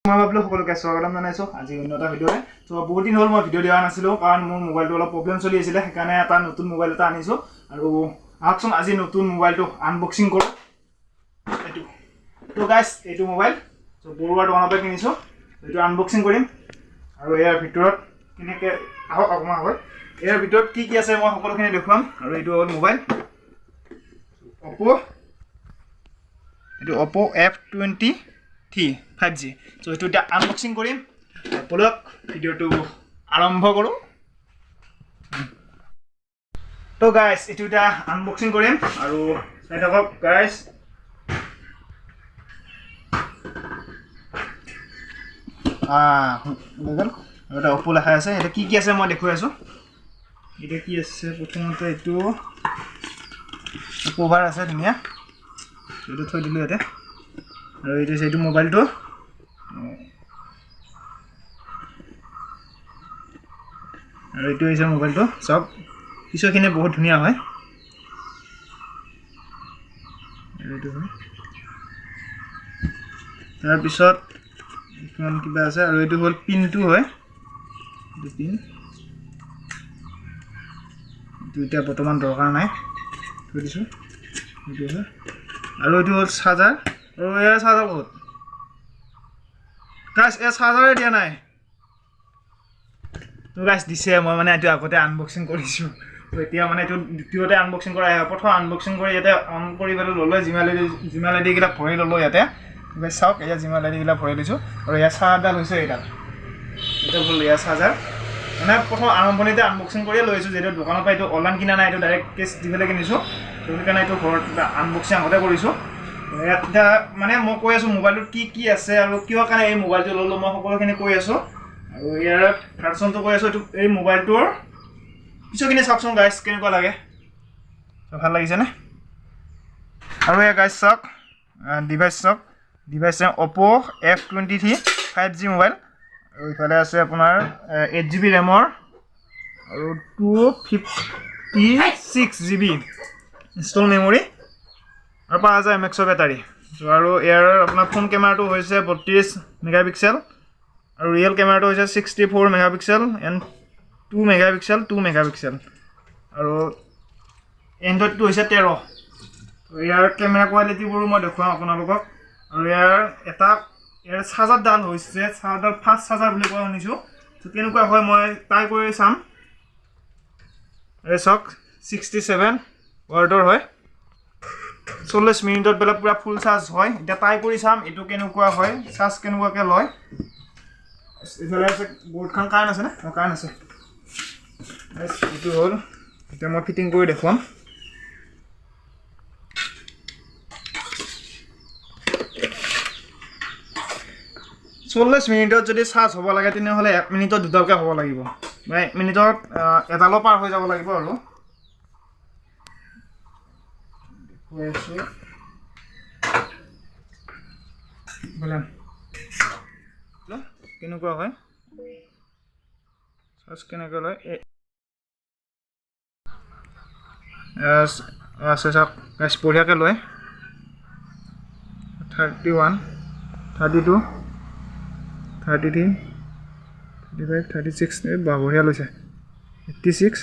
মই ভাবিলো সকলোকে স্বাগতম জনাইছো আজি অন্য এটা ভিডিঅ'ৰে তো বহুত দিন হ'ল মই ভিডিঅ' দিয়া নাছিলো কাৰণ মোৰ মোবাইলটো অলপ প্ৰবলেম চলি আছিল সেইকাৰণে এটা নতুন মোবাইল এটা আনিছো আৰু আহকচোন আজি নতুন মোবাইলটো আনবক্সিং কৰো এইটো তো গাইস এইটো মোবাইল তো বৰুৱাৰ দোকানৰ পৰা কিনিছো এইটো আনবক্সিং কৰিম আৰু ইয়াৰ ভিতৰত কেনেকৈ আহক অকমান হয় ইয়াৰ ভিতৰত কি কি আছে মই সকলোখিনি দেখুৱাম আৰু এইটো হ'ল mobile oppo f23 5G so etu ta unboxing korim polok video tu arambho koru to guys etu ta unboxing korim aru sai thakok guys legal eta oppo lekha ase eta ki ase moi dekhoi asu eta ki ase prothomote etu cover ase dunia etu thoi dilu ete আৰু এইটো সেইটো মোবাইলটো আৰু এইটো হৈছে মোবাইলটো সব পিছৰখিনি বহুত ধুনীয়া হয় এইটো হয় তাৰ পিছত ইমান কিবা আছে আৰু এইটো হ'ল পিনটো হয় এইটো পিন দুইটা বৰ্তমান দৰকাৰ নাই থৈ দিছো এইটো হয় আৰু এইটো হ'ল চাৰ্জাৰ আৰু এয়া চাৰ্জাৰ বহুত গাইস এ চাৰ্জাৰ দিয়া নাই তো গাইস দিছে মই মানে এটো আগতে আনবক্সিং কৰিছো তো এতিয়া মানে এটো দ্বিতীয়তে আনবক্সিং কৰা হয় প্ৰথম আনবক্সিং কৰি ইয়াতে অন কৰি পেলাই ললো জিমেল আইডি গিলা ভৰাই ললো ইয়াতে গাইস চাওক এয়া জিমেল আইডি গিলা ভৰাই দিছো আৰু এয়া চাৰ্জাৰ হৈছে এটা হ'ল এয়া চাৰ্জাৰ মানে প্ৰথম আৰম্ভণিতে আনবক্সিং কৰি লৈছো যেটো দোকানৰ পৰা এটো অনলাইন কিনা নাই এটো ডাইৰেক্ট কেছ দি পেলাই কিনিছো তো সেইকাৰণে এটো ঘৰত আনবক্সিং আগতে কৰিছো এটা মানে মই কৈ আছো মোবাইলটো কি আছে আৰু কিয় কাৰণে এই মোবাইলটো ললো মই সকলোখিনি কৈ আছো আৰু ইয়াৰ ভাৰ্চনটো কৈ আছো এই মোবাইলটোৰ পিছৰখিনি চাওকচোন গাইস কেনেকুৱা লাগে ভাল লাগিছে নে আৰু এই গাইস চাওক device oppo f23 5G mobile আৰু ইফালে আছে আপোনাৰ 8GB ৰেমৰ আৰু 256GB ইনষ্টল মেমৰি আৰু 5000 mAh বেটাৰী আৰু ইয়াৰ আপোনাৰ ফোন কেমেৰাটো হৈছে 32 মেগাপিক্সেল আৰু ৰিয়েল কেমেৰাটো হৈছে 64 মেগাপিক্সেল এণ্ড 2 মেগাপিক্সেল আৰু এণ্ড্ৰইডটো হৈছে 13 ইয়াৰ কেমেৰা কোৱালিটিবোৰ মই দেখুৱাম আপোনালোকক আৰু ইয়াৰ চাৰ্জাৰডাল হৈছে ফাষ্ট চাৰ্জাৰ বুলি কোৱা শুনিছো তো কেনেকুৱা হয় মই ট্ৰাই কৰি চাম এই চাওক 67 ৱাটৰ হয় 40 মিনিটত বেলা পুৰা ফুল চাৰ্জ হয় এটা ট্ৰাই কৰি চাম এটো কেনেকুৱা হয় চাৰ্জ কেনেকুৱাকে লয় ইফালে আছে বোৰ্ডখন কাৰেন্ট আছে না কাৰেন্ট আছে এটো হ'ল এটা মই ফিটিং কৰি দেখুৱাম 40 মিনিটত যদি চাৰ্জ হ'ব লাগে তেনেহলে 1 মিনিটত দুটালকে হ'ব লাগিব মানে 1 মিনিটত এটালো পাৰ হৈ যাব লাগিব আৰু দেখুৱাইছো বলেন কেনেকুৱা হয় চাৰ্জ কেনেকৈ লয় আছে চাওক গাইস বঢ়িয়াকৈ লয় 31 32 33 35 36 বঢ়িয়া লৈছে 86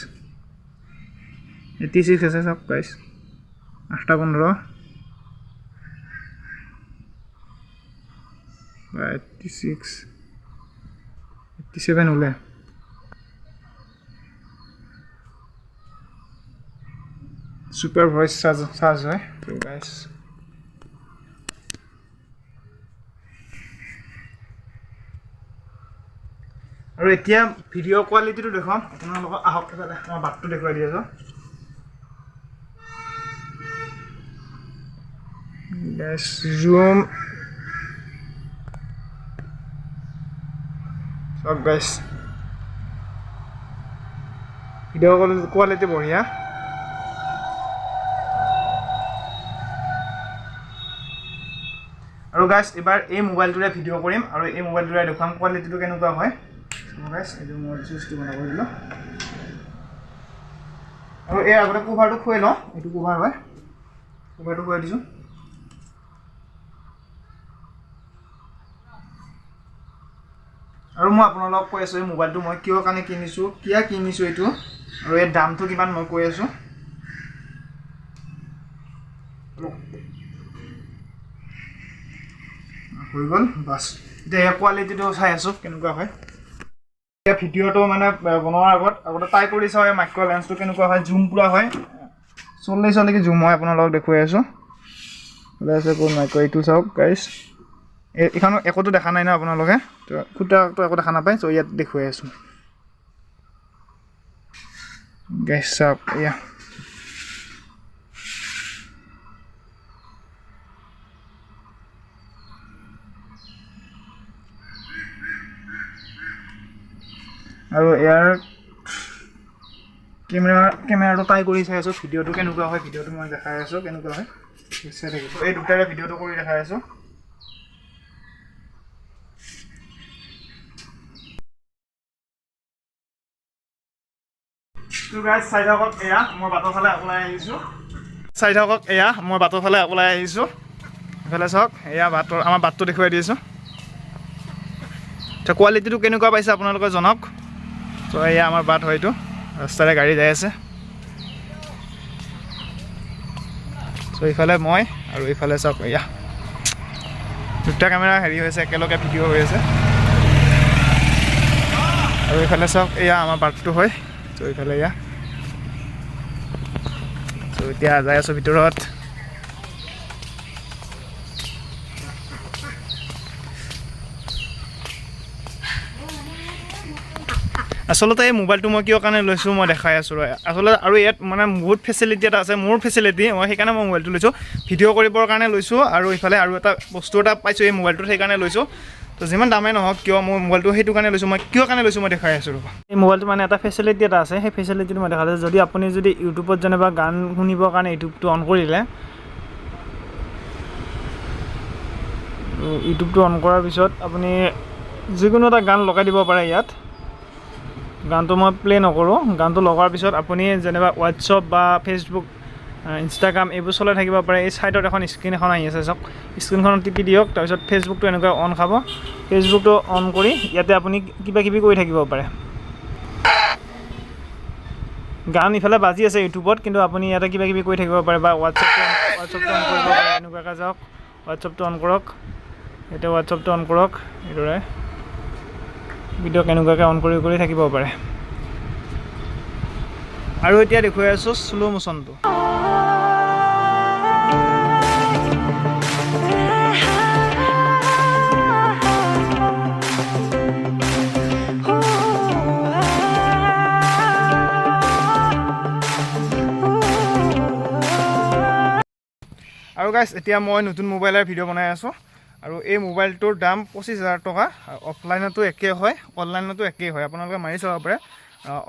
আছে চাওক গাইস 8:15 86 87 ওলে সুপাৰ ভয়েস চাৰ্জ হয় তো গাইস আৰু এতিয়া ভিডিও কোৱালিটিটো দেখাম আপোনালোকক আহক মই বাটটো দেখুৱাই দি আছো গাইস জুম সব গাইস ভিডিও কোৱালিটি বঢ়িয়া আৰু গাইস এবাৰ এই মোবাইলটোৰে ভিডিও কৰিম আৰু এই মোবাইলটোৰে দেখাম কোৱালিটিটো কেনেকুৱা হয় গাইস এই মই জুসটো বনাব দিলো আৰু এই আগতে কভাৰটো খুৱাই লওঁ এইটো কভাৰ হয় কভাৰটো খুৱাই দিছো আৰু মই আপোনালোকক কৈ আছোঁ এই মোবাইলটো মই কিয় কাৰণে কিনিছোঁ এইটো আৰু এই দামটো কিমান মই কৈ আছোঁ হৈ গ'ল বাছ এতিয়া এই কোৱালিটিটো চাই আছোঁ কেনেকুৱা হয় এতিয়া ভিডিঅ'টো মানে বনোৱাৰ আগতে ট্ৰাই কৰি চাওঁ এই মাইক্ৰ' লেন্সটো কেনেকুৱা হয় জুম পুৰা হয় 40 জুম হয় আপোনালোকক দেখুৱাই আছোঁ আছে কোন মাইক্ৰ' এইটো চাওক গাইছ এইখন একোতো দেখা নাই ন আপোনালোকে তো খুটাটো একো দেখা নাপায় চ' ইয়াত দেখুৱাই আছোঁ গাইছ চাওক এয়া আৰু ইয়াৰ কেমেৰাটো ট্ৰাই কৰি চাই আছোঁ ভিডিঅ'টো কেনেকুৱা হয় ভিডিঅ'টো মই দেখাই আছোঁ কেনেকুৱা হয় চাই থাকিব এই দুটাৰে ভিডিঅ'টো কৰি দেখাই আছোঁ তো গাইজ চাই থাকক এয়া মই বাটৰ ফালে ওলাই আহিছোঁ এইফালে চাওক এয়া আমাৰ বাটটো দেখুৱাই দিছোঁ তো কোৱালিটিটো কেনেকুৱা পাইছে আপোনালোকে জনাওক তো এয়া আমাৰ বাট হয়তো ৰাস্তাৰে গাড়ী যাই আছে চ' এইফালে মই আৰু এইফালে চাওক এয়া দুটা কেমেৰা হেৰি হৈছে একেলগে ভিডিঅ' হৈ আছে আৰু এইফালে চাওক এয়া আমাৰ বাটটো হয় চ' এইফালে এয়া চ' এতিয়া যাই আছোঁ ভিতৰত আচলতে এই মোবাইলটো মই কিয় কাৰণে লৈছোঁ মই দেখাই আছোঁ আচলতে আৰু ইয়াত মানে বহুত ফেচিলিটি এটা আছে মোৰ ফেচিলিটি মই সেইকাৰণে মই মোবাইলটো লৈছোঁ ভিডিঅ' কৰিবৰ কাৰণে লৈছোঁ আৰু ইফালে আৰু এটা বস্তু এটা পাইছোঁ এই মোবাইলটোত সেইকাৰণে লৈছোঁ তো যিমান দামেই নহওক কিয় মই মোবাইলটো সেইটো কাৰণে লৈছোঁ মই কিয় কাৰণে লৈছোঁ মই দেখাই আছোঁ ৰ'বা এই মোবাইলটো মানে এটা ফেচিলিটি এটা আছে সেই ফেচিলিটিটো মই দেখাই আছোঁ যদি আপুনি যদি ইউটিউবত যেনিবা গান শুনিবৰ কাৰণে ইউটিউবটো অন কৰিলে ইউটিউবটো অন কৰাৰ পিছত আপুনি যিকোনো এটা গান লগাই দিব পাৰে ইয়াত গানটো মই প্লে নকৰোঁ গানটো লগাৰ পিছত আপুনি যেনিবা হোৱাটছআপ বা ফেচবুক ইনষ্টাগ্ৰাম এইবোৰ চলাই থাকিব পাৰে এই ছাইডত এখন স্ক্ৰীণ এখন আহি আছে চাওক স্ক্ৰীণখনত টিপি দিয়ক তাৰপিছত ফেচবুকটো এনেকৈ অন খাব ফেচবুকটো অন কৰি ইয়াতে আপুনি কিবা কিবি কৰি থাকিব পাৰে গান ইফালে বাজি আছে ইউটিউবত কিন্তু আপুনি ইয়াতে কিবা কিবি কৰি থাকিব পাৰে বা হোৱাটছআপটো অন কৰিব পাৰে এনেকুৱাকৈ যাওক হোৱাটছআপটো অন কৰক এতিয়া হোৱাটছআপটো অন কৰক এইদৰে ভিডিঅ' কেনেকুৱাকৈ অন কৰি থাকিব পাৰে আৰু এতিয়া দেখুৱাই আছোঁ শ্ল' মোশ্যনটো আৰু গাইছ এতিয়া মই নতুন মোবাইলৰ ভিডিঅ' বনাই আছোঁ আৰু এই মোবাইলটোৰ দাম 25,000 টকা অফলাইনতো একেই হয় অনলাইনতো একেই হয় আপোনালোকে মাৰি চাব পাৰে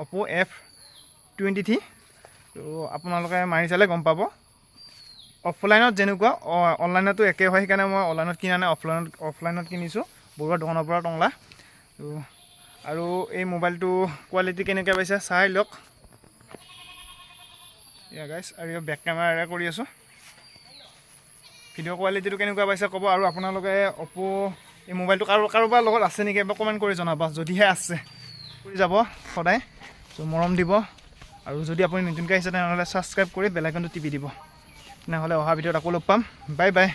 oppo f23 তো আপোনালোকে মাৰি চালে গম পাব অফলাইনত যেনেকুৱা অনলাইনতো একেই হয় সেইকাৰণে মই অনলাইনত কিনা নাই অফলাইনত কিনিছোঁ বৰুৱা দোকানৰ পৰা টংলা তো আৰু এই মোবাইলটো কোৱালিটি কেনেকৈ পাইছে চাই লওক ইয়া গাইছ আৰু বেক কেমেৰাৰে কৰি আছোঁ ভিডিঅ' কোৱালিটিটো কেনেকুৱা পাইছে ক'ব আৰু আপোনালোকে অপো এই মোবাইলটো কাৰোবাৰ লগত আছে নেকি এবাৰ কমেণ্ট কৰি জনাব যদিহে আছে কৰি যাব সদায় চ' মৰম দিব আৰু যদি আপুনি নতুনকৈ আহিছে তেনেহ'লে ছাবস্ক্ৰাইব কৰি বেল আইকনটো টিপি দিব তেনেহ'লে অহা ভিডিঅ'ত আকৌ লগ পাম বাই বাই